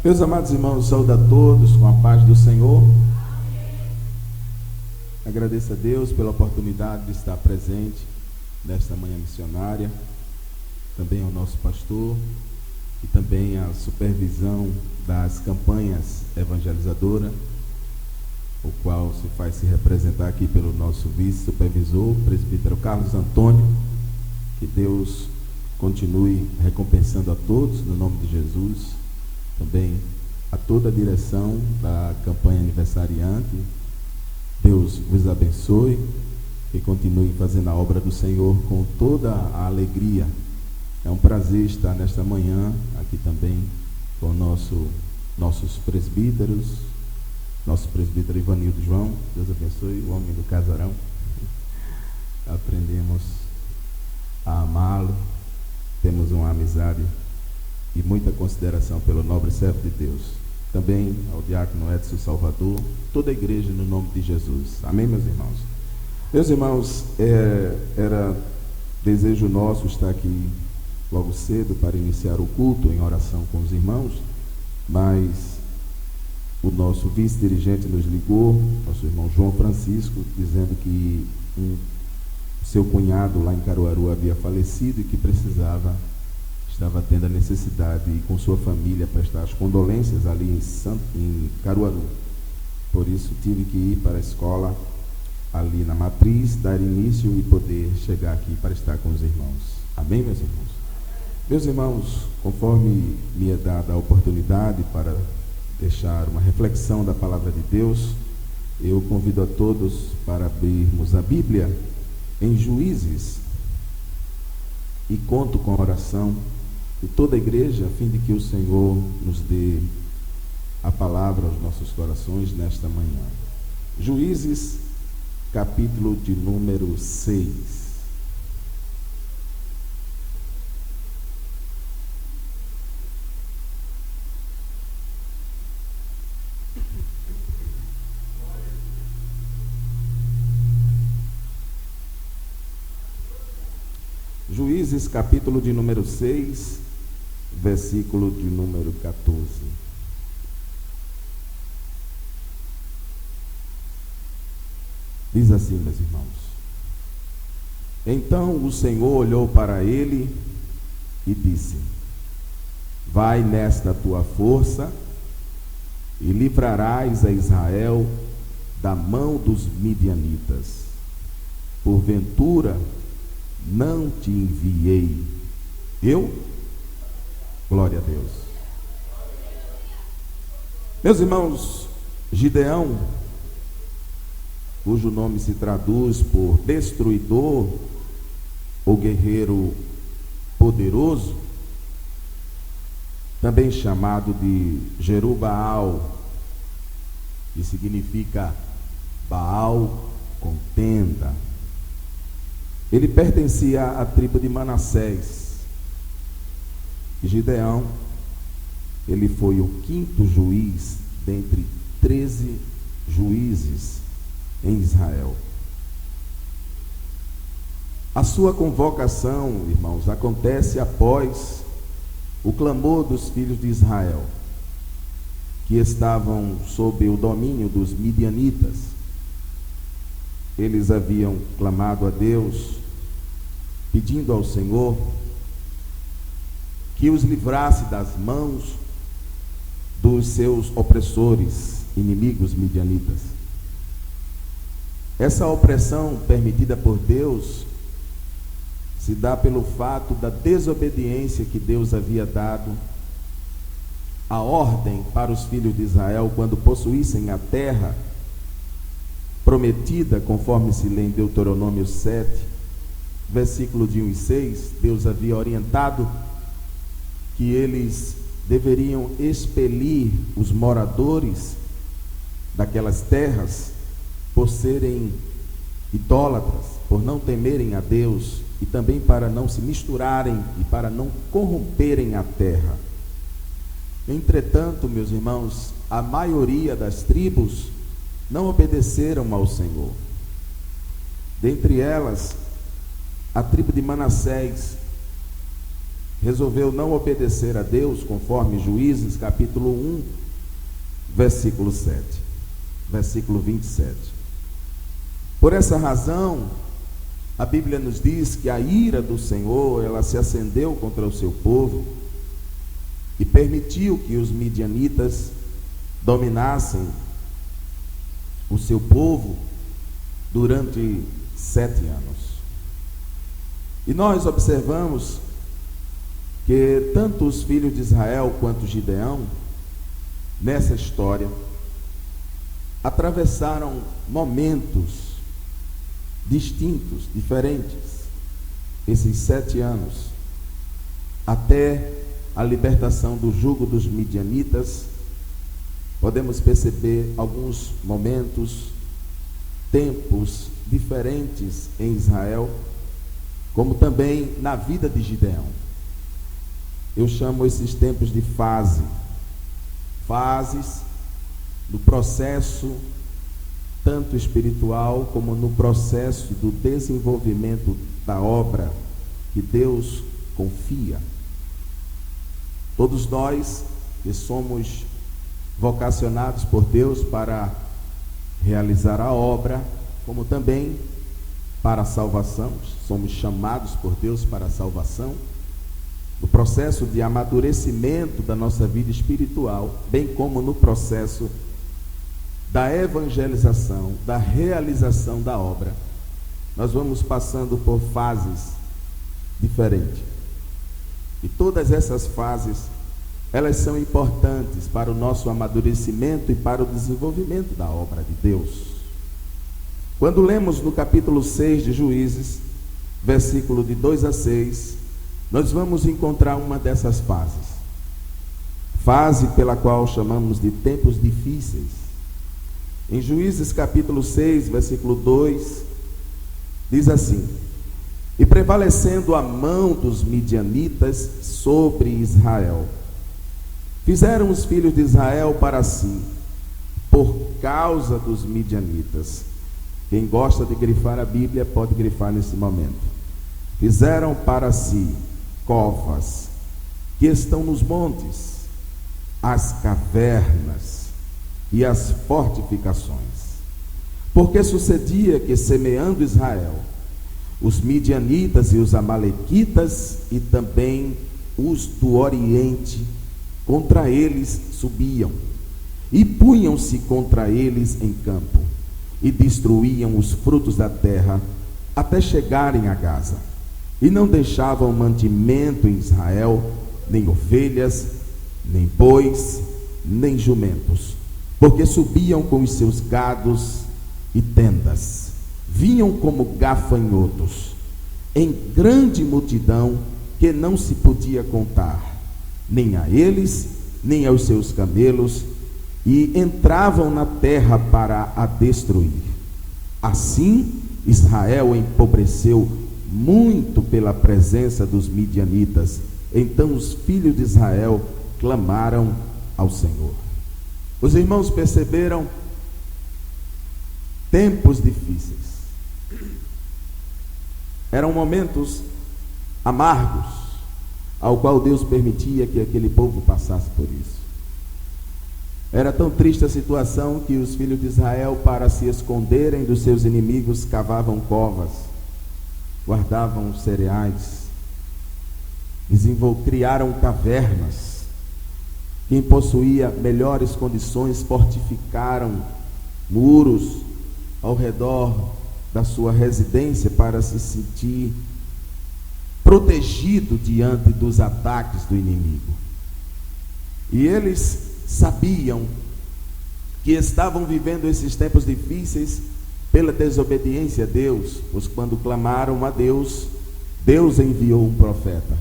Meus amados irmãos, saúdo a todos com a paz do Senhor. Agradeço a Deus pela oportunidade de estar presente nesta manhã missionária, também ao nosso pastor e também a supervisão das campanhas evangelizadoras, o qual se representar aqui pelo nosso vice-supervisor, o presbítero Carlos Antônio. Que Deus continue recompensando a todos, no nome de Jesus. Também a toda a direção da campanha aniversariante. Deus vos abençoe e continue fazendo a obra do Senhor com toda a alegria. É um prazer estar nesta manhã aqui também com nossos presbíteros, nosso presbítero Ivanildo João. Deus abençoe, o homem do casarão. Aprendemos a amá-lo, temos uma amizade e muita consideração pelo nobre servo de Deus. Também ao diácono Edson Salvador, toda a igreja no nome de Jesus. Amém, meus irmãos? Meus irmãos, era desejo nosso estar aqui logo cedo para iniciar o culto em oração com os irmãos, mas o nosso vice-dirigente nos ligou, nosso irmão João Francisco, dizendo que seu cunhado lá em Caruaru havia falecido e que estava tendo a necessidade de ir com sua família prestar as condolências ali em Caruaru. Por isso tive que ir para a escola ali na Matriz, dar início e poder chegar aqui para estar com os irmãos. Amém, meus irmãos? Meus irmãos, conforme me é dada a oportunidade para deixar uma reflexão da palavra de Deus, eu convido a todos para abrirmos a Bíblia em Juízes e conto com a oração de toda a igreja, a fim de que o Senhor nos dê a palavra aos nossos corações nesta manhã. Juízes, capítulo de número 6. Juízes, capítulo de número 6, versículo de número 14. Diz assim, meus irmãos: Então o Senhor olhou para ele e disse: Vai nesta tua força e livrarás a Israel da mão dos midianitas. Porventura não te enviei eu? Glória a Deus. Meus irmãos, Gideão, cujo nome se traduz por destruidor ou guerreiro poderoso, também chamado de Jerubbaal, que significa Baal contenda. Ele pertencia à tribo de Manassés. E Gideão, ele foi o 5º juiz dentre 13 juízes em Israel. A sua convocação, irmãos, acontece após o clamor dos filhos de Israel, que estavam sob o domínio dos midianitas. Eles haviam clamado a Deus, pedindo ao Senhor que os livrasse das mãos dos seus opressores, inimigos midianitas. Essa opressão permitida por Deus se dá pelo fato da desobediência que Deus havia dado a ordem para os filhos de Israel quando possuíssem a terra prometida, conforme se lê em Deuteronômio 7, versículo de 1 e 6, Deus havia orientado que eles deveriam expelir os moradores daquelas terras por serem idólatras, por não temerem a Deus e também para não se misturarem e para não corromperem a terra. Entretanto, meus irmãos, a maioria das tribos não obedeceram ao Senhor. Dentre elas, a tribo de Manassés resolveu não obedecer a Deus, conforme Juízes capítulo 1, versículo 7, versículo 27. Por essa razão, a Bíblia nos diz que a ira do Senhor, ela se acendeu contra o seu povo e permitiu que os midianitas dominassem o seu povo durante 7 anos. E nós observamos que tanto os filhos de Israel quanto Gideão, nessa história, atravessaram momentos distintos, diferentes, esses 7 anos, até a libertação do jugo dos midianitas. Podemos perceber alguns momentos, tempos diferentes em Israel, como também na vida de Gideão. Eu chamo esses tempos de fases do processo, tanto espiritual como no processo do desenvolvimento da obra que Deus confia. Todos nós que somos vocacionados por Deus para realizar a obra, como também para a salvação, somos chamados por Deus para a salvação, no processo de amadurecimento da nossa vida espiritual, bem como no processo da evangelização, da realização da obra. Nós vamos passando por fases diferentes. E todas essas fases, elas são importantes para o nosso amadurecimento e para o desenvolvimento da obra de Deus. Quando lemos no capítulo 6 de Juízes, versículo de 2 a 6, nós vamos encontrar uma dessas fases. Fase pela qual chamamos de tempos difíceis. Em Juízes capítulo 6, versículo 2, diz assim: E prevalecendo a mão dos midianitas sobre Israel, fizeram os filhos de Israel para si, por causa dos midianitas. Quem gosta de grifar a Bíblia pode grifar nesse momento. Fizeram para si covas que estão nos montes, as cavernas e as fortificações. Porque sucedia que, semeando Israel, os midianitas e os amalequitas e também os do Oriente contra eles subiam e punham-se contra eles em campo e destruíam os frutos da terra até chegarem a Gaza, e não deixavam mantimento em Israel, nem ovelhas, nem bois, nem jumentos, porque subiam com os seus gados e tendas, vinham como gafanhotos, em grande multidão que não se podia contar, nem a eles, nem aos seus camelos, e entravam na terra para a destruir. Assim, Israel empobreceu muito pela presença dos midianitas. Então os filhos de Israel clamaram ao Senhor. Os irmãos perceberam tempos difíceis. Eram momentos amargos, ao qual Deus permitia que aquele povo passasse por isso. Era tão triste a situação que os filhos de Israel, para se esconderem dos seus inimigos, cavavam covas, guardavam cereais, criaram cavernas. Quem possuía melhores condições fortificaram muros ao redor da sua residência para se sentir protegido diante dos ataques do inimigo. E eles sabiam que estavam vivendo esses tempos difíceis pela desobediência a Deus, pois quando clamaram a Deus, Deus enviou um profeta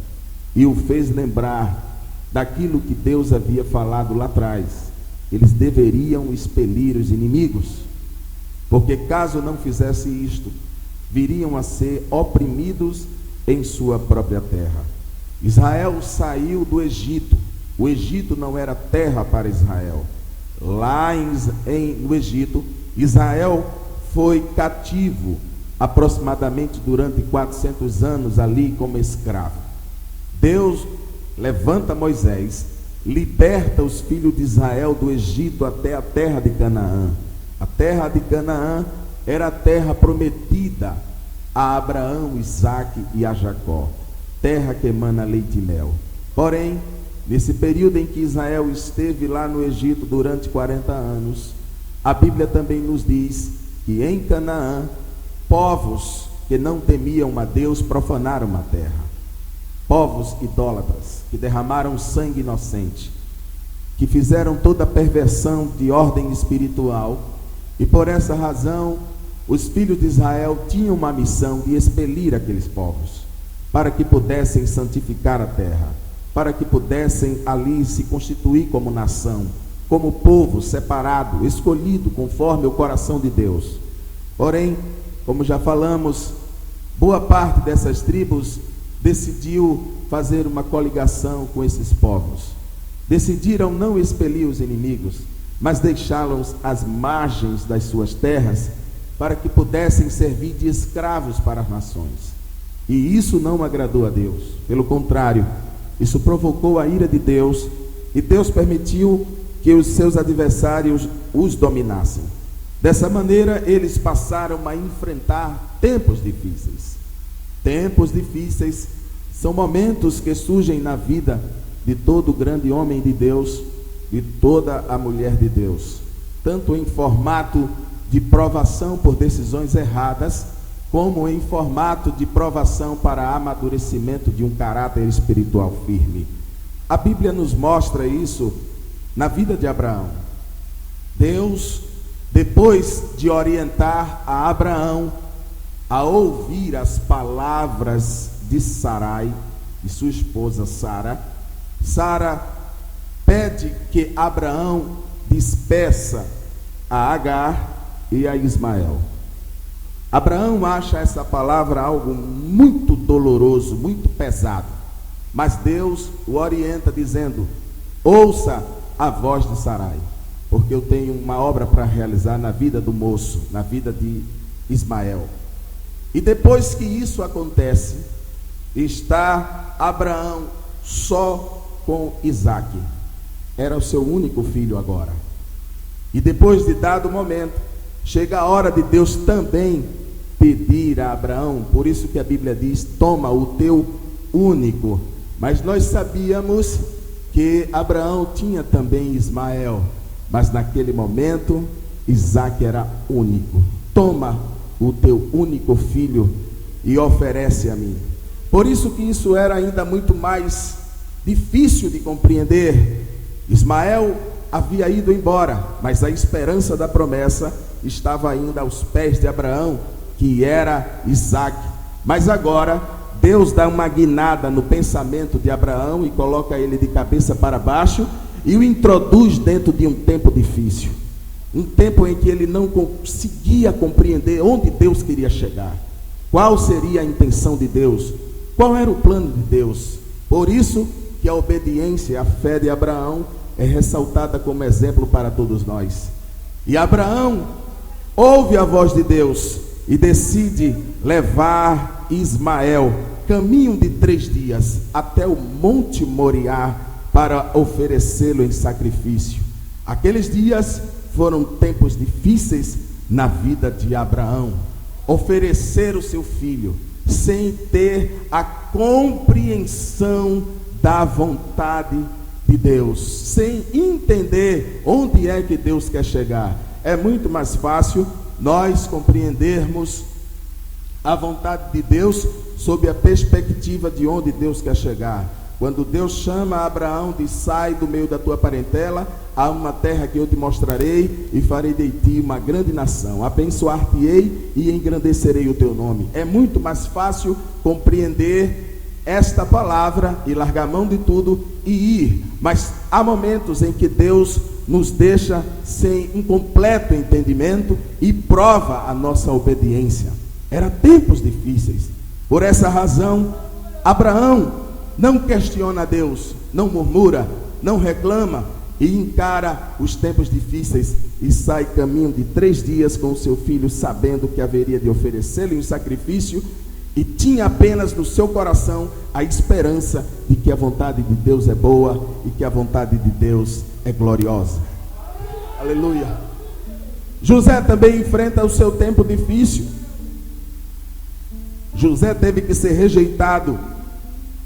e o fez lembrar daquilo que Deus havia falado lá atrás. Eles deveriam expelir os inimigos, porque caso não fizesse isto, viriam a ser oprimidos em sua própria terra. Israel saiu do Egito. O Egito não era terra para Israel. Lá no Egito, Israel foi cativo aproximadamente durante 400 anos ali como escravo. Deus levanta Moisés, liberta os filhos de Israel do Egito até a terra de Canaã. A terra de Canaã era a terra prometida a Abraão, Isaque e a Jacó, terra que emana leite e mel. Porém, nesse período em que Israel esteve lá no Egito durante 40 anos, a Bíblia também nos diz que em Canaã, povos que não temiam a Deus profanaram a terra. Povos idólatras, que derramaram sangue inocente, que fizeram toda a perversão de ordem espiritual, e por essa razão, os filhos de Israel tinham uma missão de expelir aqueles povos, para que pudessem santificar a terra, para que pudessem ali se constituir como nação, como povo separado, escolhido conforme o coração de Deus. Porém, como já falamos, boa parte dessas tribos decidiu fazer uma coligação com esses povos. Decidiram não expelir os inimigos, mas deixá-los às margens das suas terras, para que pudessem servir de escravos para as nações. E isso não agradou a Deus. Pelo contrário, isso provocou a ira de Deus, e Deus permitiu que os seus adversários os dominassem. Dessa maneira, eles passaram a enfrentar tempos difíceis. Tempos difíceis são momentos que surgem na vida de todo grande homem de Deus e toda a mulher de Deus, tanto em formato de provação por decisões erradas, como em formato de provação para amadurecimento de um caráter espiritual firme. A Bíblia nos mostra isso na vida de Abraão. Deus, depois de orientar a Abraão a ouvir as palavras de Sarai, de sua esposa Sara, Sara pede que Abraão despeça a Agar e a Ismael. Abraão acha essa palavra algo muito doloroso, muito pesado, mas Deus o orienta dizendo: ouça a voz de Sarai, porque eu tenho uma obra para realizar na vida do moço, na vida de Ismael. E depois que isso acontece, está Abraão só com Isaque. Era o seu único filho agora. E depois de dado momento, chega a hora de Deus também pedir a Abraão. Por isso que a Bíblia diz: toma o teu único. Mas nós sabíamos que Abraão tinha também Ismael, mas naquele momento Isaque era único. Toma o teu único filho e oferece a mim. Por isso que isso era ainda muito mais difícil de compreender. Ismael havia ido embora, mas a esperança da promessa estava ainda aos pés de Abraão, que era Isaque. Mas agora Deus dá uma guinada no pensamento de Abraão e coloca ele de cabeça para baixo e o introduz dentro de um tempo difícil, um tempo em que ele não conseguia compreender onde Deus queria chegar, qual seria a intenção de Deus, qual era o plano de Deus. Por isso que a obediência e a fé de Abraão é ressaltada como exemplo para todos nós. E Abraão ouve a voz de Deus e decide levar Ismael, caminho de 3 dias, até o Monte Moriá, para oferecê-lo em sacrifício. Aqueles dias foram tempos difíceis na vida de Abraão. Oferecer o seu filho sem ter a compreensão da vontade de Deus, sem entender onde é que Deus quer chegar. É muito mais fácil nós compreendermos a vontade de Deus sob a perspectiva de onde Deus quer chegar. Quando Deus chama Abraão, diz: sai do meio da tua parentela, a uma terra que eu te mostrarei, e farei de ti uma grande nação, abençoar-te-ei e engrandecerei o teu nome. É muito mais fácil compreender esta palavra e largar a mão de tudo e ir. Mas há momentos em que Deus nos deixa sem um completo entendimento e prova a nossa obediência. Eram tempos difíceis. Por essa razão, Abraão não questiona a Deus, não murmura, não reclama, e encara os tempos difíceis e sai caminho de 3 dias com o seu filho, sabendo que haveria de oferecê-lo em sacrifício. e tinha apenas no seu coração a esperança de que a vontade de Deus é boa e que a vontade de Deus é gloriosa. Aleluia. José também enfrenta o seu tempo difícil. José teve que ser rejeitado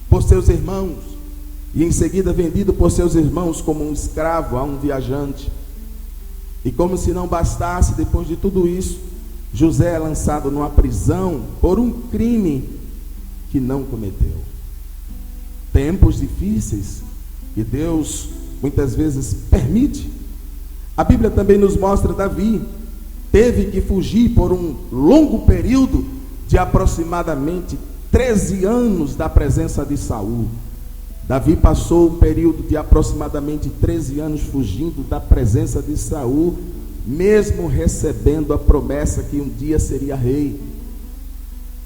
por seus irmãos e em seguida vendido por seus irmãos como um escravo a um viajante. E como se não bastasse, depois de tudo isso, José é lançado numa prisão por um crime que não cometeu. Tempos difíceis que Deus muitas vezes permite. A Bíblia também nos mostra Davi teve que fugir por um longo período de aproximadamente 13 anos da presença de Saul. Davi passou um período de aproximadamente 13 anos fugindo da presença de Saul, mesmo recebendo a promessa que um dia seria rei.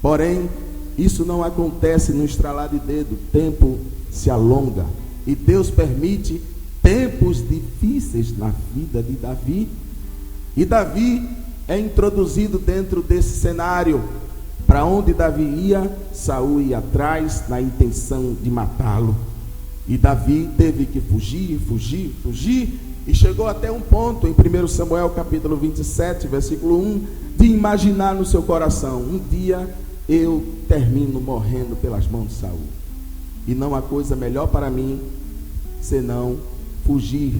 Porém, isso não acontece no estralar de dedo. O tempo se alonga e Deus permite tempos difíceis na vida de Davi. E Davi é introduzido dentro desse cenário. Para onde Davi ia, Saul ia atrás na intenção de matá-lo. E Davi teve que fugir, e chegou até um ponto, em 1 Samuel capítulo 27, versículo 1, de imaginar no seu coração: um dia eu termino morrendo pelas mãos de Saul, e não há coisa melhor para mim, senão fugir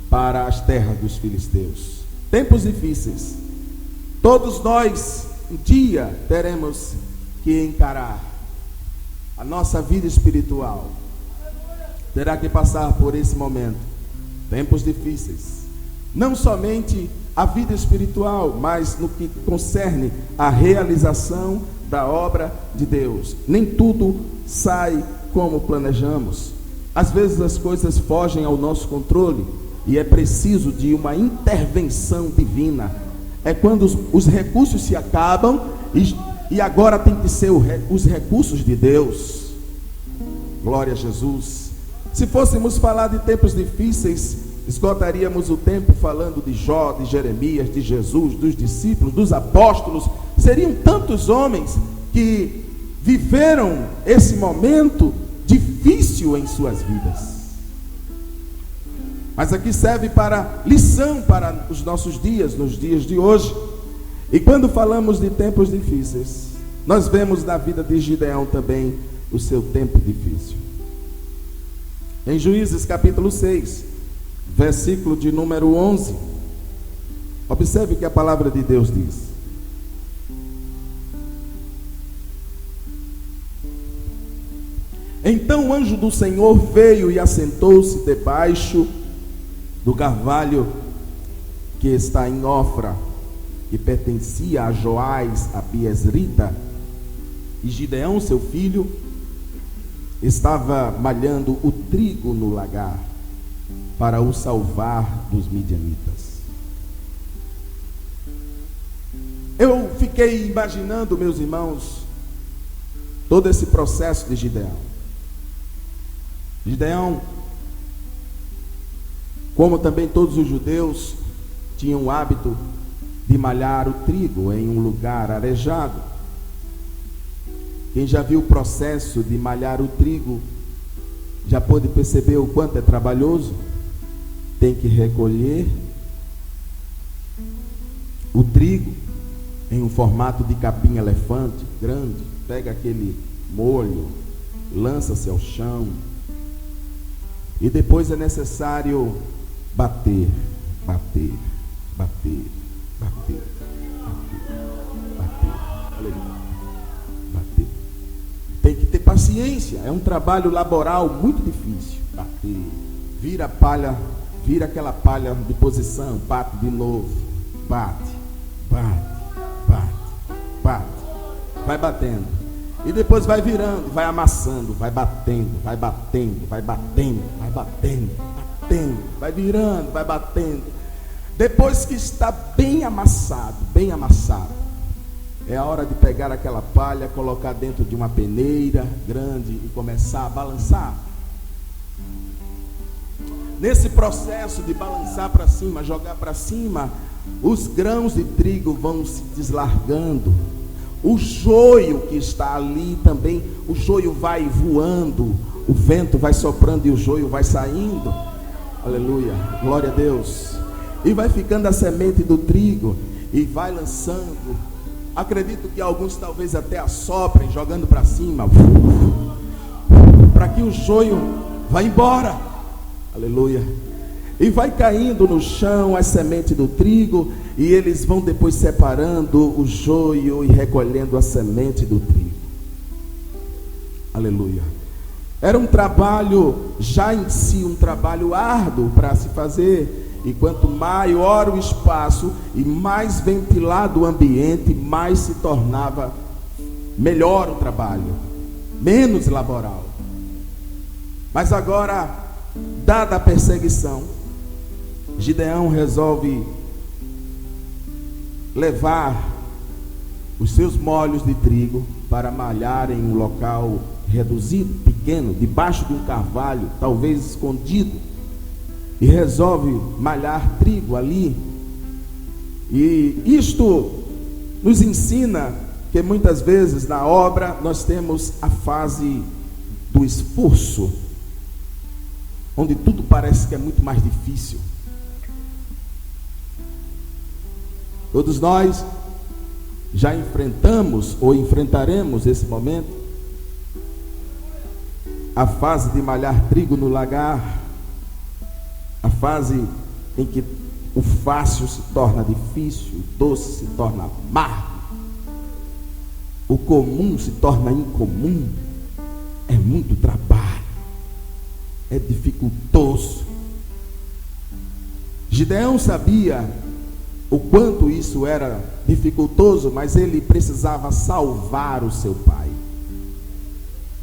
para as terras dos filisteus. Tempos difíceis, todos nós um dia teremos que encarar. A nossa vida espiritual terá que passar por esse momento. Tempos difíceis. Não somente a vida espiritual, mas no que concerne a realização da obra de Deus. Nem tudo sai como planejamos. Às vezes as coisas fogem ao nosso controle e é preciso de uma intervenção divina. É quando os recursos se acabam e agora tem que ser os recursos de Deus. Glória a Jesus. Se fôssemos falar de tempos difíceis, esgotaríamos o tempo falando de Jó, de Jeremias, de Jesus, dos discípulos, dos apóstolos. Seriam tantos homens que viveram esse momento difícil em suas vidas. Mas aqui serve para lição para os nossos dias, nos dias de hoje. E quando falamos de tempos difíceis, nós vemos na vida de Gideão também o seu tempo difícil. Em Juízes capítulo 6, versículo de número 11, observe o que a palavra de Deus diz. Então o anjo do Senhor veio e assentou-se debaixo do carvalho que está em Ofra, que pertencia a Joás, a Biesrita, e Gideão, seu filho, estava malhando o trigo no lagar para o salvar dos midianitas. Eu fiquei imaginando, meus irmãos, todo esse processo de Gideão. Gideão, como também todos os judeus, tinham o hábito de malhar o trigo em um lugar arejado. Quem já viu o processo de malhar o trigo, já pôde perceber o quanto é trabalhoso. Tem que recolher o trigo em um formato de capim-elefante grande, pega aquele molho, lança-se ao chão, e depois é necessário bater. Tem que ter paciência, é um trabalho laboral muito difícil. Bater, vira a palha, vira aquela palha de posição, bate de novo, bate, vai batendo, e depois vai virando, vai amassando, vai batendo, vai virando, vai batendo. Depois que está bem amassado, é a hora de pegar aquela palha, colocar dentro de uma peneira grande e começar a balançar. Nesse processo de balançar para cima, jogar para cima, os grãos de trigo vão se deslargando, O joio que está ali também, o joio vai voando, o vento vai soprando e o joio vai saindo. Aleluia, glória a Deus. E vai ficando a semente do trigo e vai lançando. Acredito que alguns talvez até assoprem, jogando para cima, para que o joio vá embora. Aleluia. E vai caindo no chão as sementes do trigo, e eles vão depois separando o joio e recolhendo a semente do trigo. Aleluia. Era um trabalho, já em si, um trabalho árduo para se fazer. E quanto maior o espaço e mais ventilado o ambiente, mais se tornava melhor o trabalho, menos laboral. Mas agora, dada a perseguição, Gideão resolve levar os seus molhos de trigo para malhar em um local reduzido, pequeno, debaixo de um carvalho, talvez escondido, e resolve malhar trigo ali. E isto nos ensina que muitas vezes na obra nós temos a fase do esforço, onde tudo parece que é muito mais difícil. Todos nós já enfrentamos ou enfrentaremos esse momento, a fase de malhar trigo no lagar, a fase em que o fácil se torna difícil, o doce se torna amargo, o comum se torna incomum. É muito trabalho, é dificultoso. Gideão sabia o quanto isso era dificultoso, mas ele precisava salvar o seu pai.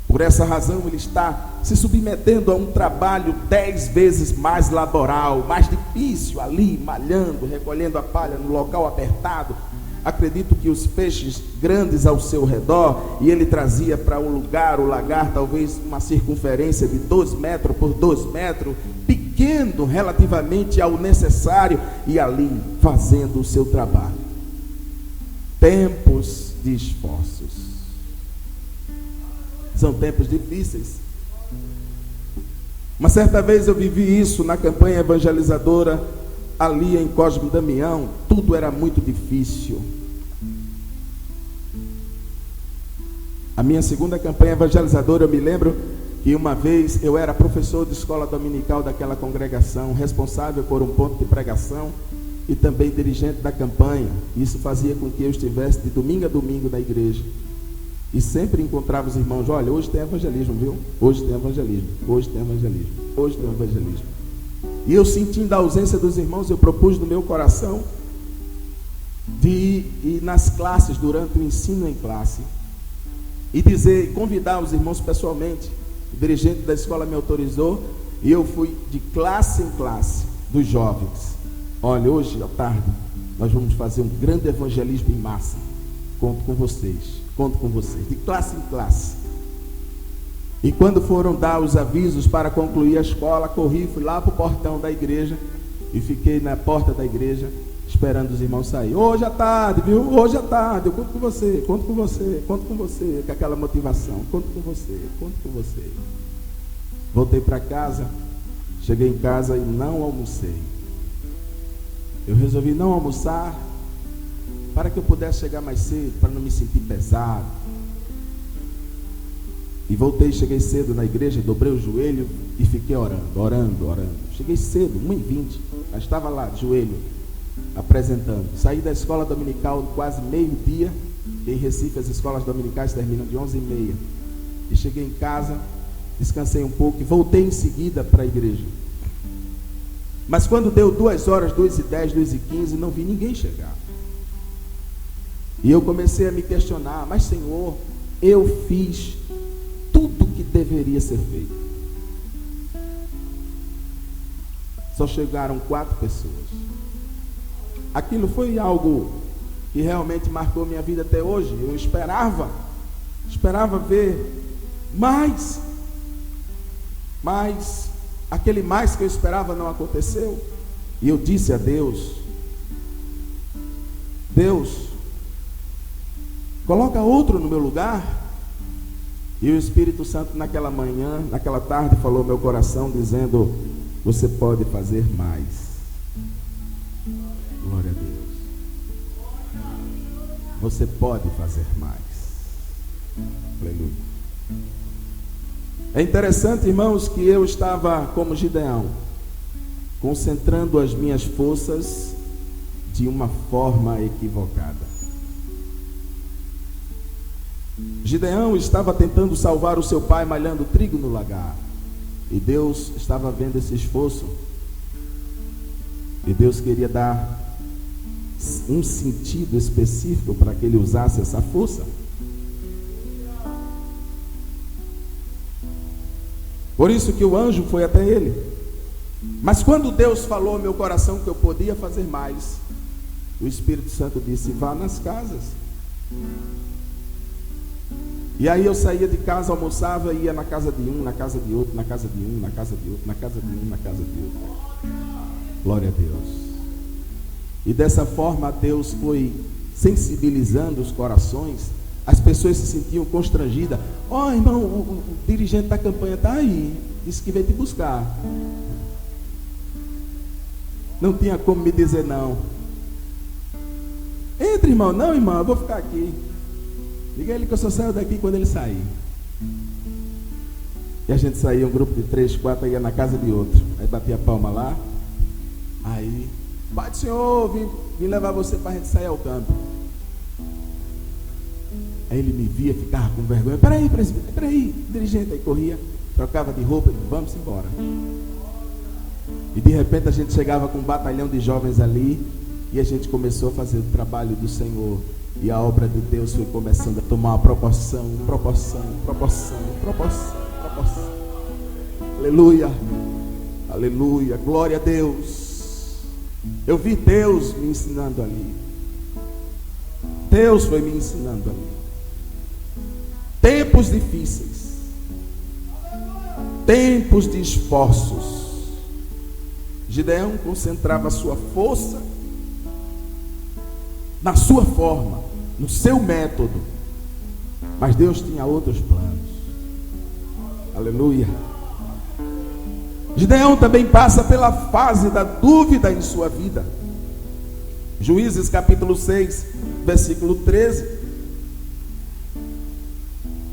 Por essa razão ele está se submetendo a um trabalho 10 vezes mais laboral, mais difícil, ali malhando, recolhendo a palha no local apertado. Acredito que os peixes grandes ao seu redor, e ele trazia para o lagar, talvez uma circunferência de 2 metros por 2 metros, pequeno relativamente ao necessário, e ali fazendo o seu trabalho. Tempos de esforços. São tempos difíceis. Uma certa vez eu vivi isso na campanha evangelizadora ali em Cosme Damião. Tudo era muito difícil. A minha segunda campanha evangelizadora, eu me lembro que uma vez eu era professor de escola dominical daquela congregação, responsável por um ponto de pregação e também dirigente da campanha. Isso fazia com que eu estivesse de domingo a domingo na igreja. E sempre encontrava os irmãos: olha, hoje tem evangelismo, viu? Hoje tem evangelismo, hoje tem evangelismo, hoje tem evangelismo. E eu, sentindo a ausência dos irmãos, eu propus no meu coração de ir nas classes, durante o ensino em classe, e convidar os irmãos pessoalmente. O dirigente da escola me autorizou, e eu fui de classe em classe dos jovens. Olha, hoje à tarde nós vamos fazer um grande evangelismo em massa. Conto com vocês. Conto com vocês, de classe em classe. E quando foram dar os avisos para concluir a escola, corri, fui lá para o portão da igreja e fiquei na porta da igreja esperando os irmãos sair. Hoje à tarde, viu? Hoje à tarde, eu conto com você, conto com você, conto com você, com aquela motivação, conto com você, conto com você. Voltei para casa, cheguei em casa e não almocei. Eu resolvi não almoçar para que eu pudesse chegar mais cedo, para não me sentir pesado. E voltei, cheguei cedo na igreja, dobrei o joelho e fiquei orando. Cheguei cedo, 1h20, mas estava lá, de joelho, apresentando. Saí da escola dominical quase meio-dia. Em Recife as escolas dominicais terminam de 11h30. E cheguei em casa, descansei um pouco e voltei em seguida para a igreja. Mas quando deu 2 horas, 2h10, 2h15, não vi ninguém chegar. E eu comecei a me questionar: mas Senhor, eu fiz tudo que deveria ser feito. Só chegaram 4 pessoas. Aquilo foi algo que realmente marcou minha vida até hoje. Eu esperava ver mais, mas aquele mais que eu esperava não aconteceu. E eu disse a Deus: Deus, coloca outro no meu lugar. E o Espírito Santo naquela manhã, naquela tarde, falou ao meu coração, dizendo: você pode fazer mais. Glória a Deus. Você pode fazer mais. Aleluia. É interessante, irmãos, que eu estava como Gideão, concentrando as minhas forças de uma forma equivocada. Gideão estava tentando salvar o seu pai malhando trigo no lagar. E Deus estava vendo esse esforço. E Deus queria dar um sentido específico para que ele usasse essa força. Por isso que o anjo foi até ele. Mas quando Deus falou ao meu coração que eu podia fazer mais, o Espírito Santo disse: vá nas casas. E aí eu saía de casa, almoçava e ia na casa de um, na casa de outro, na casa de um, na casa de outro, na casa de um, na casa de outro. Glória a Deus. E dessa forma Deus foi sensibilizando os corações. As pessoas se sentiam constrangidas. Ó, irmão, o dirigente da campanha está aí, disse que veio te buscar. Não tinha como me dizer não. Entra, irmão. Não, irmão, eu vou ficar aqui. Diga a ele que eu só saio daqui quando ele sair. E a gente saía, um grupo de 3, 4, ia na casa de outro. Aí batia a palma lá. Aí, pai do Senhor, vim levar você para a gente sair ao campo. Aí ele me via, ficava com vergonha. Peraí, dirigente. Aí corria, trocava de roupa e vamos embora. E de repente a gente chegava com um batalhão de jovens ali. E a gente começou a fazer o trabalho do Senhor. E a obra de Deus foi começando a tomar uma proporção. Aleluia, aleluia, glória a Deus. Eu vi Deus me ensinando ali. Deus foi me ensinando ali. Tempos difíceis, tempos de esforços. Gideão concentrava a sua força na sua forma, no seu método, mas Deus tinha outros planos. Aleluia. Gideão também passa pela fase da dúvida em sua vida. Juízes capítulo 6, versículo 13.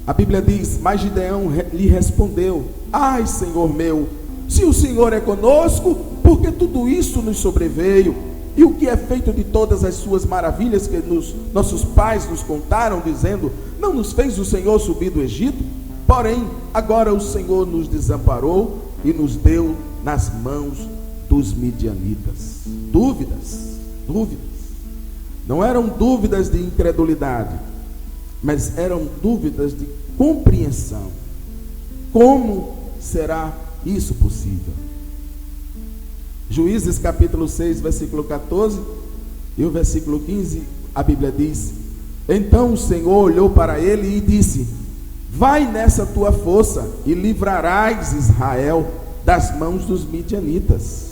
A Bíblia diz: mas Gideão lhe respondeu: ai, Senhor meu, se o Senhor é conosco, por que tudo isso nos sobreveio? E o que é feito de todas as suas maravilhas que nossos pais nos contaram, dizendo: não nos fez o Senhor subir do Egito? Porém, agora o Senhor nos desamparou e nos deu nas mãos dos midianitas. Dúvidas. Não eram dúvidas de incredulidade, mas eram dúvidas de compreensão. Como será isso possível? Juízes capítulo 6, versículo 14 e o versículo 15, a Bíblia diz: então o Senhor olhou para ele e disse: vai nessa tua força e livrarás Israel das mãos dos midianitas.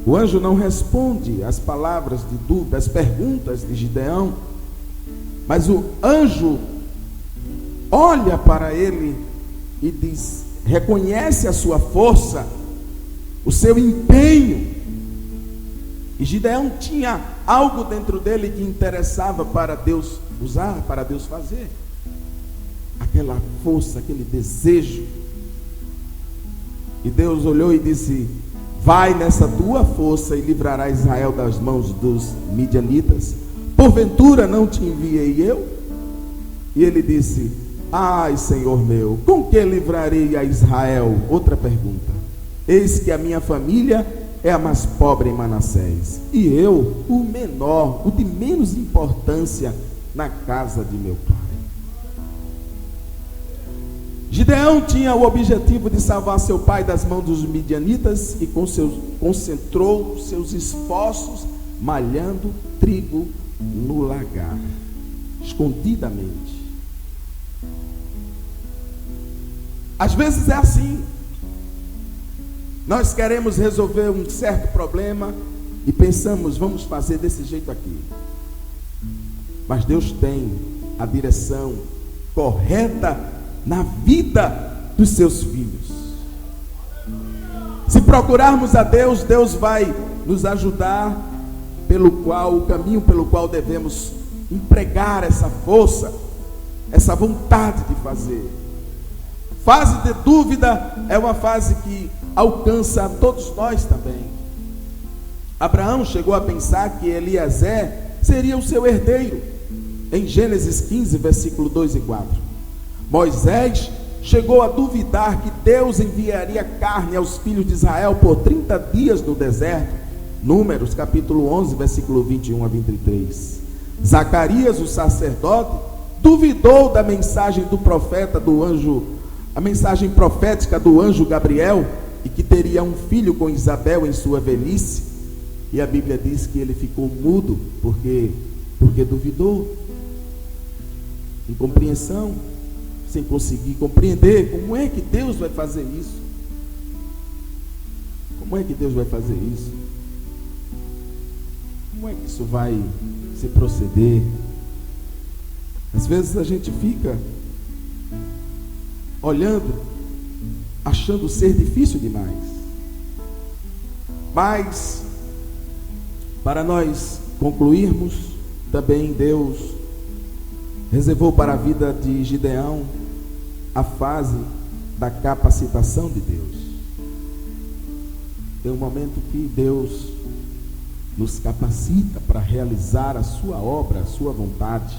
O anjo não responde às palavras de dúvida, às perguntas de Gideão, mas o anjo olha para ele e diz, reconhece a sua força, o seu empenho. E Gideão tinha algo dentro dele que interessava para Deus usar, para Deus fazer. Aquela força, aquele desejo. E Deus olhou e disse: vai nessa tua força e livrarás Israel das mãos dos midianitas. Porventura não te enviei eu? E ele disse: ai, Senhor meu, com que livrarei a Israel? Outra pergunta. Eis que a minha família é a mais pobre em Manassés, e eu, o menor, o de menos importância na casa de meu pai. Gideão tinha o objetivo de salvar seu pai das mãos dos midianitas e concentrou seus esforços malhando trigo no lagar, escondidamente. Às vezes é assim. Nós queremos resolver um certo problema e pensamos, vamos fazer desse jeito aqui. mas Deus tem a direção correta na vida dos seus filhos. Se procurarmos a Deus, Deus vai nos ajudar o caminho pelo qual devemos empregar essa força, essa vontade de fazer. Fase de dúvida é uma fase que alcança a todos nós também. Abraão chegou a pensar que Eliezer seria o seu herdeiro, em Gênesis 15, versículo 2 e 4. Moisés chegou a duvidar que Deus enviaria carne aos filhos de Israel por 30 dias no deserto, Números capítulo 11, versículo 21 a 23. Zacarias, o sacerdote, duvidou da mensagem do profeta, do anjo, a mensagem profética do anjo Gabriel, e que teria um filho com Isabel em sua velhice, e a Bíblia diz que ele ficou mudo, porque duvidou, incompreensão, sem conseguir compreender como é que Deus vai fazer isso. Como é que Deus vai fazer isso? Como é que isso vai se proceder? Às vezes a gente fica olhando, achando ser difícil demais. Mas, para nós concluirmos, também Deus reservou para a vida de Gideão a fase da capacitação de Deus. Tem um momento que Deus nos capacita para realizar a sua obra, a sua vontade.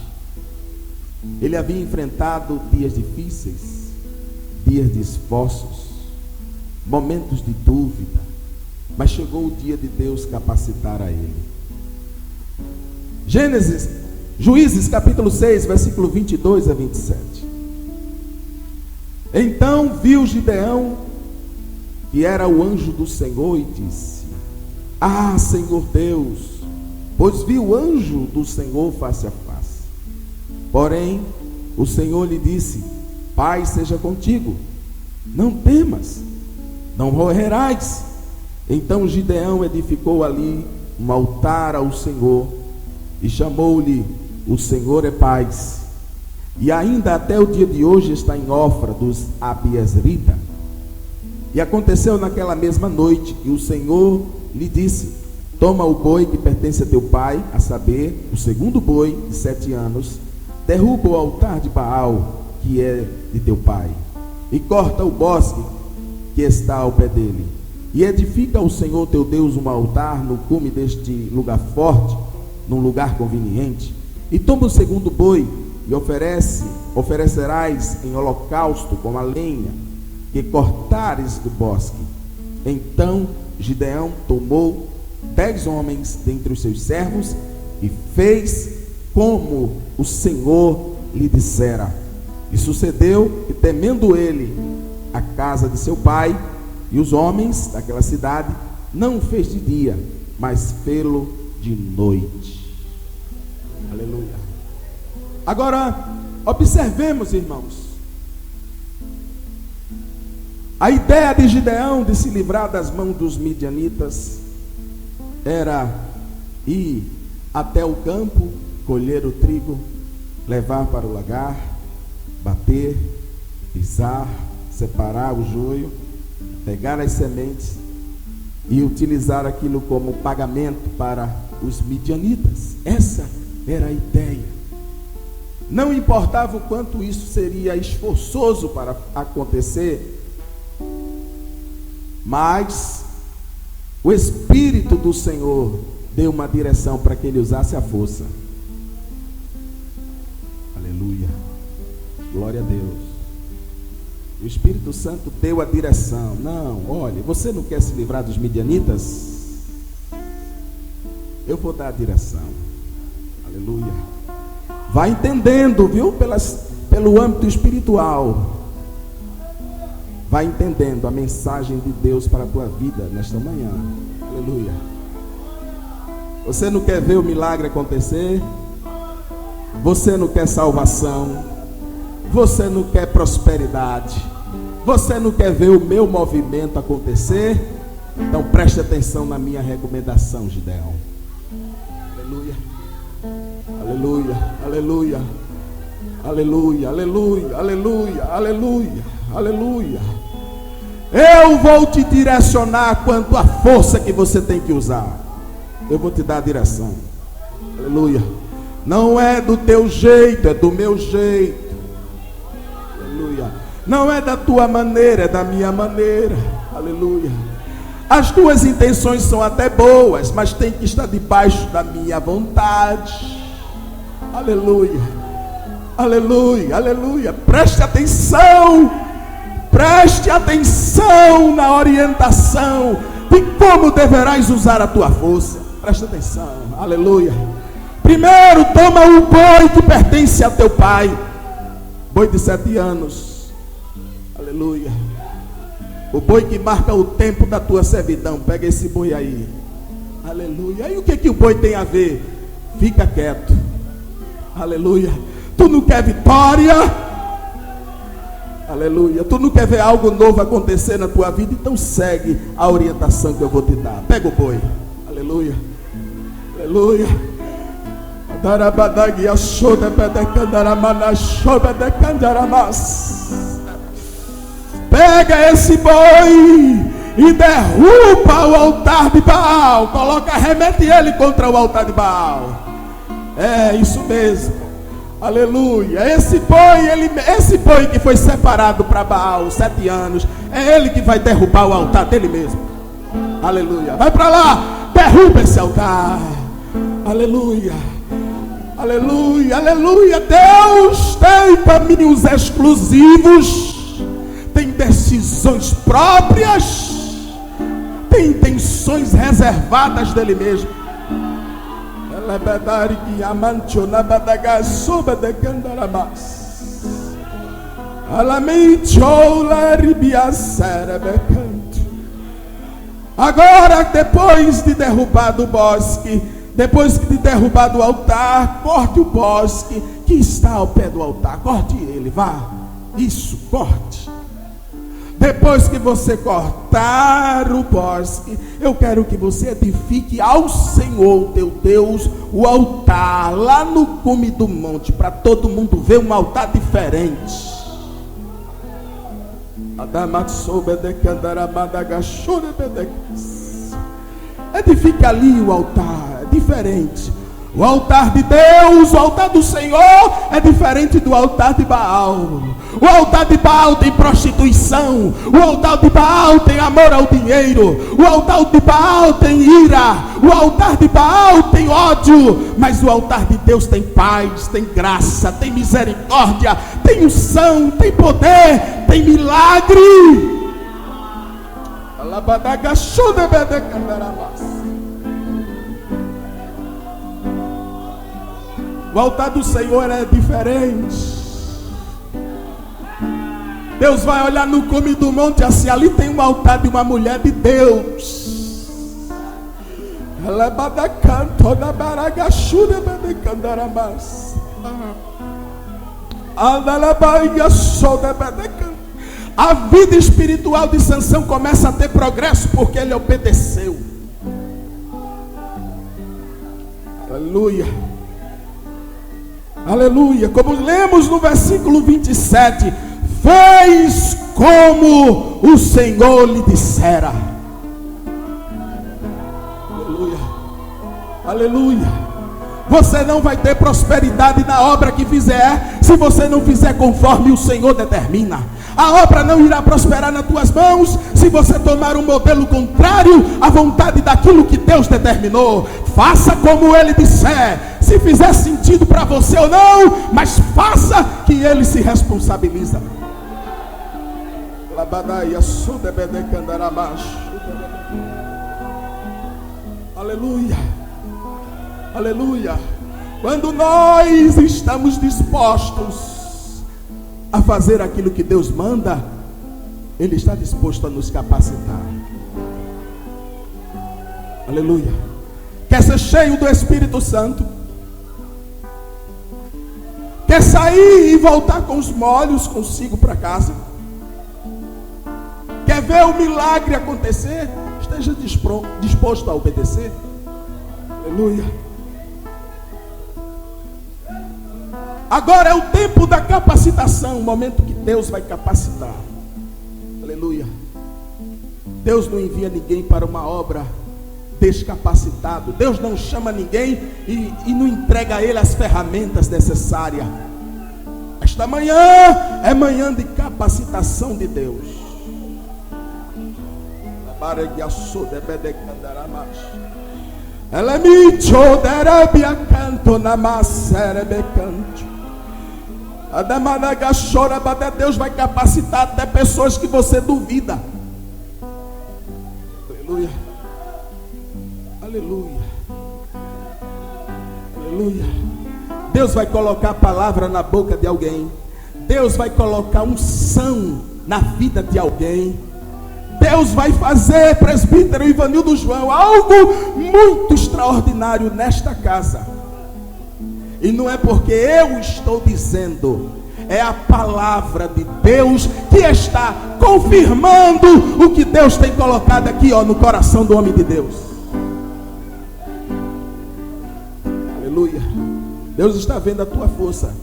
Ele havia enfrentado dias difíceis, dias de esforços, momentos de dúvida, mas chegou o dia de Deus capacitar a ele. Juízes capítulo 6, versículo 22 a 27. Então viu Gideão, que era o anjo do Senhor, e disse: Ah, Senhor Deus, pois vi o anjo do Senhor face a face. Porém, o Senhor lhe disse: Paz seja contigo, não temas, não morrerás. Então Gideão edificou ali um altar ao Senhor e chamou-lhe: O Senhor é paz. E ainda até o dia de hoje está em Ofra dos Abiezrita. E aconteceu naquela mesma noite que o Senhor lhe disse: Toma o boi que pertence a teu pai, a saber, o segundo boi de 7 anos, derruba o altar de Baal, que é de teu pai, e corta o bosque que está ao pé dele, e edifica ao Senhor teu Deus um altar no cume deste lugar forte, num lugar conveniente. E toma o segundo boi e oferecerás em holocausto com a lenha que cortares do bosque. Então Gideão tomou 10 homens dentre os seus servos e fez como o Senhor lhe dissera. E sucedeu que, temendo ele a casa de seu pai e os homens daquela cidade, não o fez de dia, mas fê-lo de noite. Aleluia. Agora, observemos, irmãos, a ideia de Gideão de se livrar das mãos dos midianitas era ir até o campo, colher o trigo, levar para o lagar, bater, pisar, separar o joio, pegar as sementes e utilizar aquilo como pagamento para os midianitas. Essa era a ideia. Não importava o quanto isso seria esforçoso para acontecer, mas o Espírito do Senhor deu uma direção para que ele usasse a força. Aleluia. Glória a Deus. O Espírito Santo deu a direção. Não, olha, você não quer se livrar dos midianitas? Eu vou dar a direção. Aleluia. Vai entendendo, viu? Pelo âmbito espiritual. Vai entendendo a mensagem de Deus para a tua vida nesta manhã. Aleluia. Você não quer ver o milagre acontecer? Você não quer salvação? Você não quer prosperidade? Você não quer ver o meu movimento acontecer? Então preste atenção na minha recomendação, Gideão. Aleluia. Aleluia. Aleluia, aleluia, aleluia, aleluia, aleluia, aleluia, aleluia. Eu vou te direcionar quanto à força que você tem que usar. Eu vou te dar a direção. Aleluia. Não é do teu jeito, é do meu jeito. Aleluia. Não é da tua maneira, é da minha maneira. Aleluia. As tuas intenções são até boas, mas tem que estar debaixo da minha vontade. Aleluia. Aleluia, aleluia. Preste atenção. Preste atenção na orientação de como deverás usar a tua força. Preste atenção, aleluia. Primeiro, toma o boi que pertence a teu pai. Boi de 7 anos. Aleluia. O boi que marca o tempo da tua servidão. Pega esse boi aí. Aleluia. E o que o boi tem a ver? Fica quieto. Aleluia. Tu não quer vitória? Aleluia. Tu não quer ver algo novo acontecer na tua vida? Então segue a orientação que eu vou te dar. Pega o boi. Aleluia. Aleluia. Pega esse boi e derruba o altar de Baal. Coloca, remete ele contra o altar de Baal. É isso mesmo. Aleluia. Esse boi que foi separado para Baal 7 anos, é ele que vai derrubar o altar dele mesmo. Aleluia. Vai para lá, derruba esse altar. Aleluia. Aleluia, aleluia. Deus tem caminhos exclusivos, tem decisões próprias, tem intenções reservadas dele mesmo. Agora, depois de derrubado o bosque, depois de derrubado o altar, corte o bosque que está ao pé do altar. Corte ele, vá. Isso, corte. Depois que você cortar o bosque, eu quero que você edifique ao Senhor teu Deus o altar lá no cume do monte, para todo mundo ver um altar diferente. Edifique ali o altar, é diferente. O altar de Deus, o altar do Senhor é diferente do altar de Baal. O altar de Baal tem prostituição. O altar de Baal tem amor ao dinheiro. O altar de Baal tem ira. O altar de Baal tem ódio. Mas o altar de Deus tem paz, tem graça, tem misericórdia, tem unção, tem poder, tem milagre. O altar do Senhor é diferente. Deus vai olhar no cume do monte assim, ali tem um altar de uma mulher de Deus. A vida espiritual de Sansão começa a ter progresso porque ele obedeceu. Aleluia. Aleluia. Como lemos no versículo 27, fez como o Senhor lhe dissera. Aleluia. Aleluia. Você não vai ter prosperidade na obra que fizer, se você não fizer conforme o Senhor determina. A obra não irá prosperar nas tuas mãos, se você tomar um modelo contrário à vontade daquilo que Deus determinou. Faça como Ele disser, se fizer sentido para você ou não, mas faça, que Ele se responsabiliza. Aleluia. Aleluia. Quando nós estamos dispostos a fazer aquilo que Deus manda, Ele está disposto a nos capacitar. Aleluia. Quer ser cheio do Espírito Santo? Quer sair e voltar com os molhos consigo para casa? Quer ver o milagre acontecer? Esteja disposto a obedecer. Aleluia. Agora é o tempo da capacitação, o momento que Deus vai capacitar. Aleluia. Deus não envia ninguém para uma obra descapacitado. Deus não chama ninguém e não entrega a ele as ferramentas necessárias. Esta manhã é manhã de capacitação de Deus. Ela me choderabia canto na macerebe canto. A damanaga chora, mas Deus vai capacitar até pessoas que você duvida. Aleluia. Aleluia. Aleluia. Deus vai colocar a palavra na boca de alguém. Deus vai colocar unção na vida de alguém. Deus vai fazer, presbítero Ivanildo João, algo muito extraordinário nesta casa. E não é porque eu estou dizendo, é a palavra de Deus que está confirmando o que Deus tem colocado aqui, no coração do homem de Deus. Aleluia. Deus está vendo a tua força.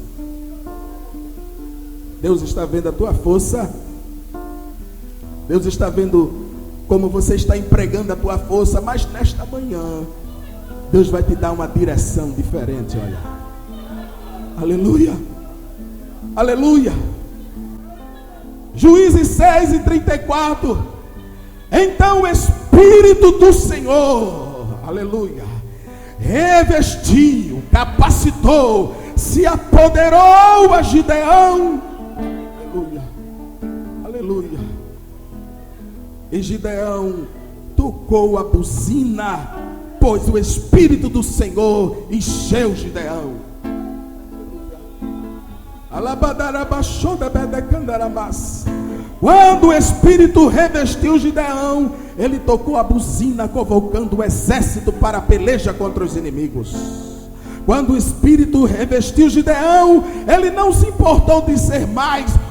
Deus está vendo a tua força. Deus está vendo como você está empregando a tua força. Mas nesta manhã Deus vai te dar uma direção diferente. Olha. Aleluia. Aleluia. Juízes 6:34. Então o Espírito do Senhor, aleluia, revestiu, capacitou, se apoderou a Gideão. Aleluia. Aleluia. E Gideão tocou a buzina, pois o Espírito do Senhor encheu Gideão. Quando o Espírito revestiu Gideão, ele tocou a buzina, convocando o exército para a peleja contra os inimigos. Quando o Espírito revestiu Gideão, ele não se importou de ser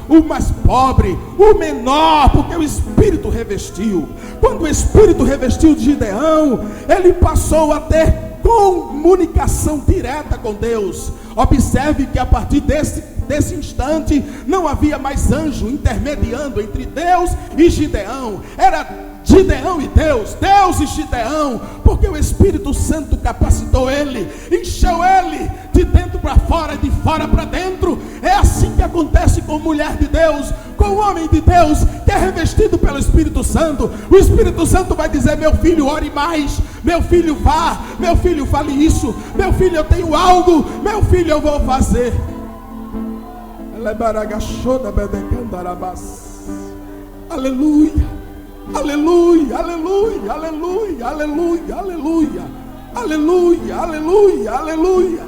o mais pobre, o menor, porque o Espírito revestiu. Quando o Espírito revestiu Gideão, ele passou a ter comunicação direta com Deus. Observe que a partir desse instante não havia mais anjo intermediando entre Deus e Gideão. Era Gideão e Deus, Deus e Gideão, porque o Espírito Santo capacitou ele, encheu ele de dentro para fora, de fora para dentro. É assim que acontece com mulher de Deus, com o homem de Deus que é revestido pelo Espírito Santo. O Espírito Santo vai dizer: meu filho, ore mais, meu filho, vá, meu filho, fale isso, meu filho, eu tenho algo, meu filho, eu vou fazer. Aleluia. Aleluia, aleluia, aleluia, aleluia, aleluia, aleluia, aleluia, aleluia,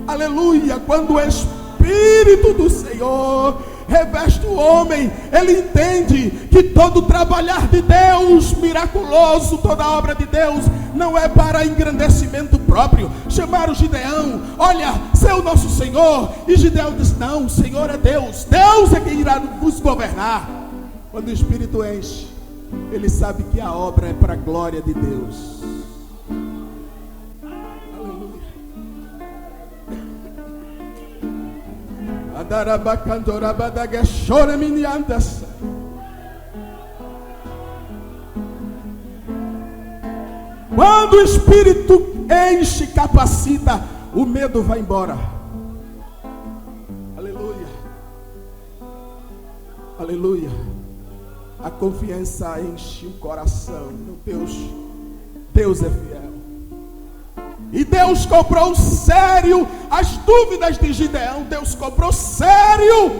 aleluia. Quando o Espírito do Senhor reveste o homem, ele entende que todo trabalhar de Deus miraculoso, toda obra de Deus, não é para engrandecimento próprio. Chamaram Gideão: olha, ser o nosso Senhor. E Gideão disse: não, o Senhor é Deus, Deus é quem irá nos governar. Quando o Espírito enche, ele sabe que a obra é para a glória de Deus. Aleluia. Quando o Espírito enche, capacita, o medo vai embora. Aleluia. Aleluia. A confiança enche o coração. Meu Deus é fiel. E Deus cobrou sério as dúvidas de Gideão. Deus cobrou sério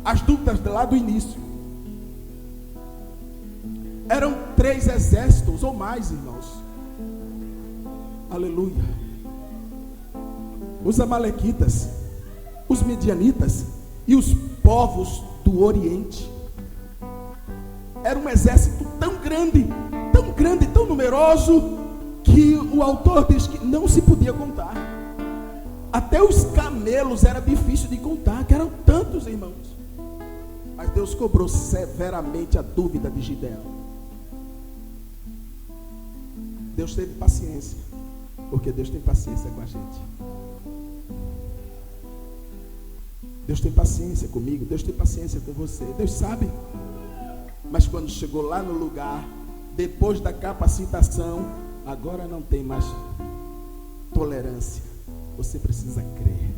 as dúvidas lá do início. Eram 3 exércitos ou mais, irmãos. Aleluia. Os amalequitas, os midianitas e os povos do Oriente. Era um exército tão grande, tão numeroso, que o autor diz que não se podia contar. Até os camelos era difícil de contar, que eram tantos, irmãos. Mas Deus cobrou severamente a dúvida de Gideão. Deus teve paciência, porque Deus tem paciência com a gente. Deus tem paciência comigo, Deus tem paciência com você, Deus sabe. Mas quando chegou lá no lugar, depois da capacitação, agora não tem mais tolerância. Você precisa crer.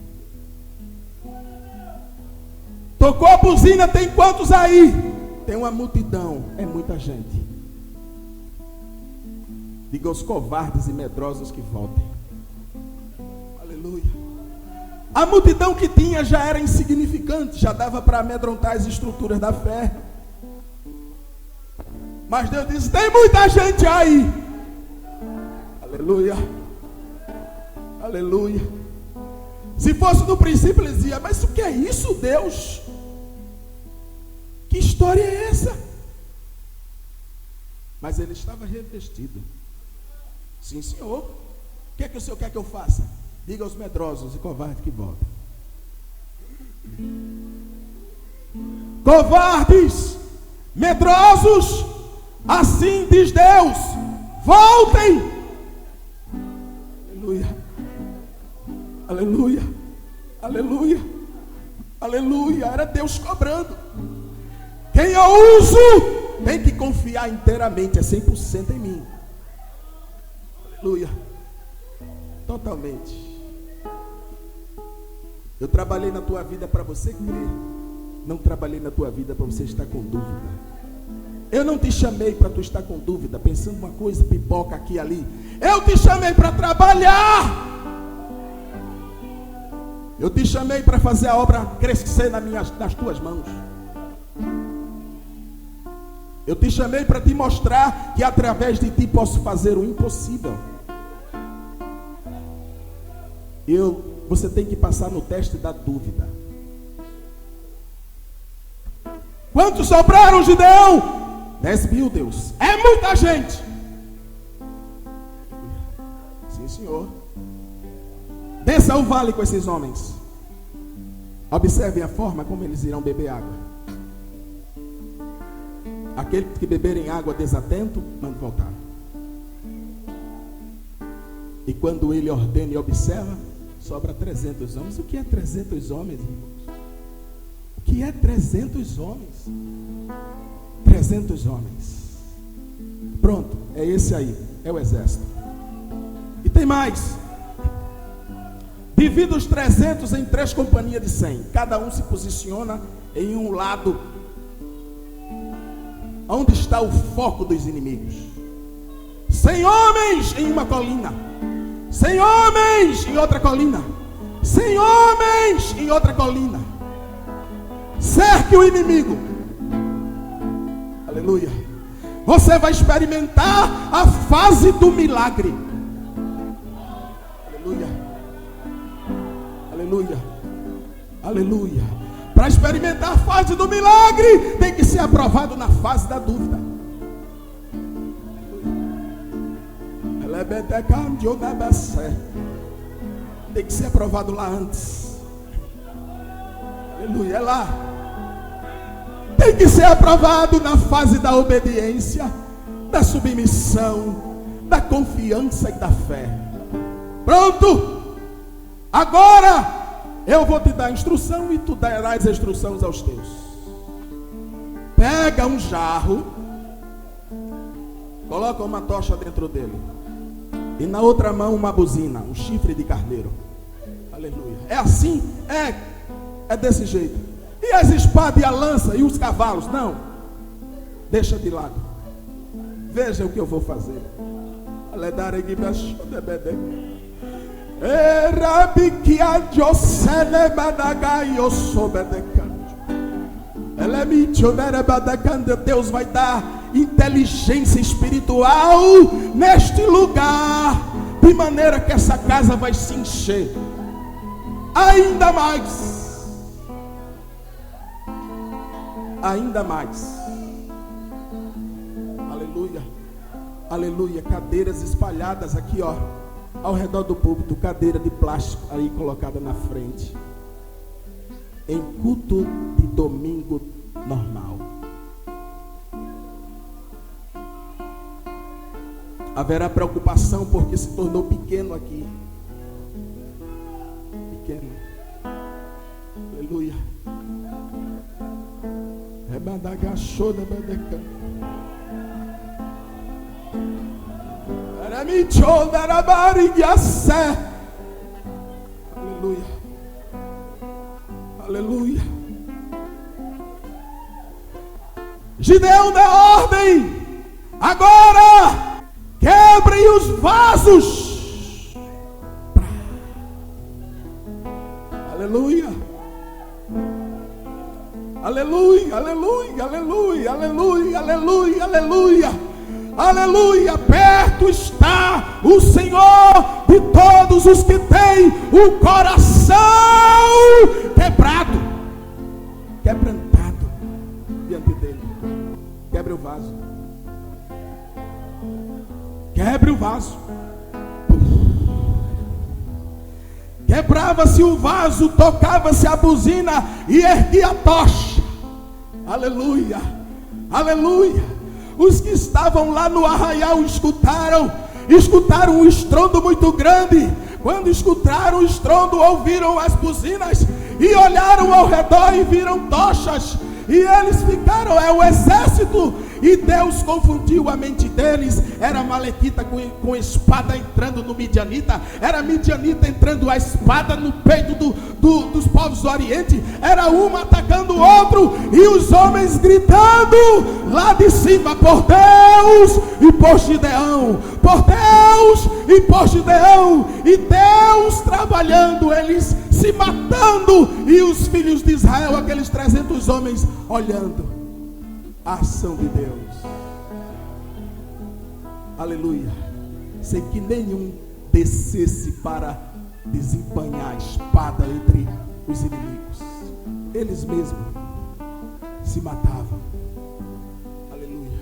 Tocou a buzina, tem quantos aí? Tem uma multidão, é muita gente. Diga aos covardes e medrosos que voltem. Aleluia. A multidão que tinha já era insignificante, já dava para amedrontar as estruturas da fé. Mas Deus disse: tem muita gente aí. Aleluia. Aleluia. Se fosse no princípio, ele dizia: mas o que é isso, Deus? Que história é essa? Mas ele estava revestido. Sim, Senhor. O que é que o Senhor quer que eu faça? Diga aos medrosos e covardes que voltem. Covardes, medrosos, assim diz Deus: voltem. Aleluia. Aleluia. Aleluia. Aleluia. Era Deus cobrando. Quem eu uso tem que confiar inteiramente, é 100% em mim. Aleluia. Totalmente. Eu trabalhei na tua vida para você crer. Não trabalhei na tua vida para você estar com dúvida. Eu não te chamei para tu estar com dúvida, pensando uma coisa, pipoca aqui e ali. Eu te chamei para trabalhar. Eu te chamei para fazer a obra crescer nas tuas mãos. Eu te chamei para te mostrar que através de ti posso fazer o impossível. Você tem que passar no teste da dúvida. Quantos sobraram, Gideão? 10.000, Deus. É muita gente. Sim, Senhor. Desça ao vale com esses homens. Observem a forma como eles irão beber água. Aqueles que beberem água desatento, mande voltar. E quando ele ordena e observa, sobra 300 homens. O que é 300 homens, irmãos? O que é 300 homens? 300 homens. Pronto, é esse aí. É o exército. E tem mais. Divida os 300 em 3 companhias de 100. Cada um se posiciona em um lado. Onde está o foco dos inimigos? 100 homens em uma colina. 100 homens em outra colina. 100 homens em outra colina. Cerque o inimigo. Aleluia. Você vai experimentar a fase do milagre. Aleluia. Aleluia. Aleluia. Para experimentar a fase do milagre, tem que ser aprovado na fase da dúvida. Tem que ser aprovado lá antes. Aleluia, é lá. Tem que ser aprovado na fase da obediência, da submissão, da confiança e da fé. Pronto. Agora eu vou te dar a instrução e tu darás as instruções aos teus. Pega um jarro, coloca uma tocha dentro dele, e na outra mão uma buzina, um chifre de carneiro. Aleluia. É assim? É desse jeito. E as espadas e a lança e os cavalos? Não. Deixa de lado. Veja o que eu vou fazer. Deus vai dar inteligência espiritual neste lugar, de maneira que essa casa vai se encher ainda mais. Ainda mais. Aleluia. Aleluia. Cadeiras espalhadas aqui, ó, ao redor do púlpito. Cadeira de plástico aí colocada na frente. Em culto de domingo normal. Haverá preocupação porque se tornou pequeno aqui. Pequeno. Aleluia. Rebadagachona bedeca. Aramichona rabarigassé. Aleluia. Aleluia. Gideão dá ordem. Agora quebrem os vasos. Aleluia. Aleluia, aleluia, aleluia, aleluia, aleluia, aleluia, aleluia. Perto está o Senhor de todos os que têm o coração quebrado, quebrantado diante dele. Quebre o vaso. Quebre o vaso. Quebrava-se o vaso, tocava-se a buzina e erguia a tocha. Aleluia, aleluia. Os que estavam lá no arraial escutaram um estrondo muito grande. Quando escutaram o estrondo, ouviram as buzinas e olharam ao redor e viram tochas. E eles ficaram, o exército. E Deus confundiu a mente deles. Era Malequita com espada entrando no Midianita. Era Midianita entrando a espada no peito dos povos do Oriente. Era um atacando o outro. E os homens gritando lá de cima: por Deus e por Gideão. Por Deus e por Gideão. E Deus trabalhando, eles se matando. E os filhos de Israel, aqueles 300 homens, olhando a ação de Deus. Aleluia. Sem que nenhum descesse para desembanhar a espada entre os inimigos. Eles mesmos se matavam. Aleluia.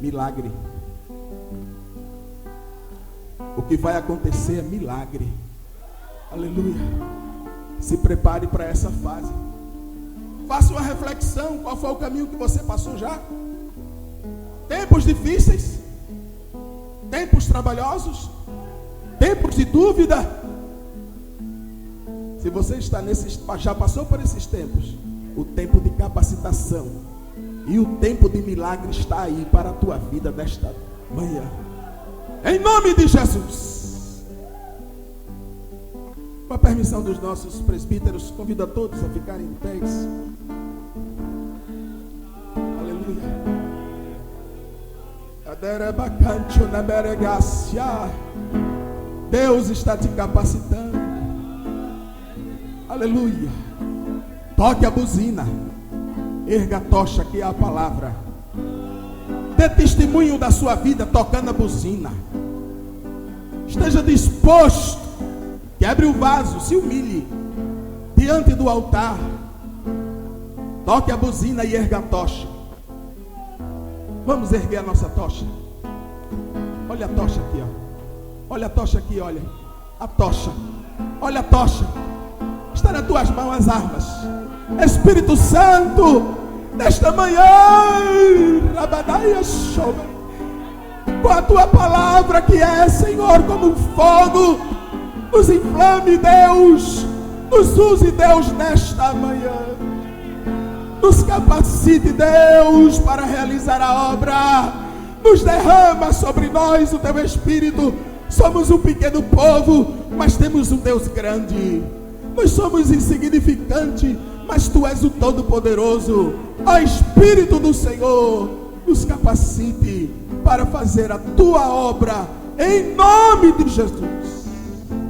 Milagre. O que vai acontecer é milagre. Aleluia. Se prepare para essa fase. Faça uma reflexão. Qual foi o caminho que você passou já? Tempos difíceis, tempos trabalhosos, tempos de dúvida. Se você está já passou por esses tempos, o tempo de capacitação e o tempo de milagre está aí para a tua vida nesta manhã. Em nome de Jesus. Com a permissão dos nossos presbíteros, convido a todos a ficarem em pés. Aleluia. Deus está te capacitando. Aleluia. Toque a buzina. Erga a tocha, que é a palavra. Dê testemunho da sua vida tocando a buzina. Esteja disposto. Quebre o vaso, se humilhe diante do altar. Toque a buzina e erga a tocha. Vamos erguer a nossa tocha. Olha a tocha aqui, ó. Olha a tocha aqui, olha. A tocha. Olha a tocha. Está nas tuas mãos as armas. Espírito Santo, nesta manhã, com a tua palavra que é, Senhor, como um fogo, nos inflame, Deus. Nos use, Deus, nesta manhã. Nos capacite, Deus, para realizar a obra. Nos derrama sobre nós o teu Espírito. Somos um pequeno povo, mas temos um Deus grande. Nós somos insignificantes, mas tu és o Todo-Poderoso. Ó Espírito do Senhor, nos capacite para fazer a tua obra, em nome de Jesus.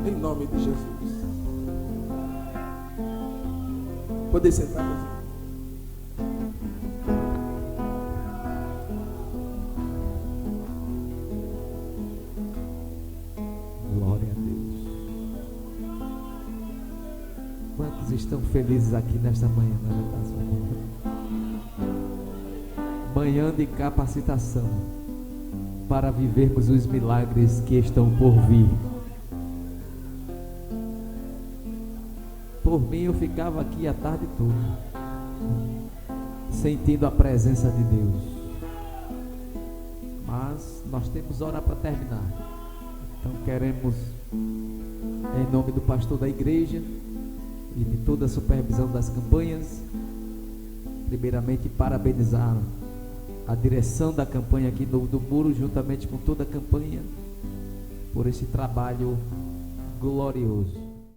Em nome de Jesus. Poder sentar, meus irmãos. Glória a Deus. Quantos estão felizes aqui nesta manhã? Manhã de capacitação para vivermos os milagres que estão por vir. Por mim, eu ficava aqui a tarde toda, sentindo a presença de Deus. Mas nós temos hora para terminar. Então queremos, em nome do pastor da igreja, e de toda a supervisão das campanhas. Primeiramente, parabenizar a direção da campanha aqui do Muro, juntamente com toda a campanha, por esse trabalho glorioso.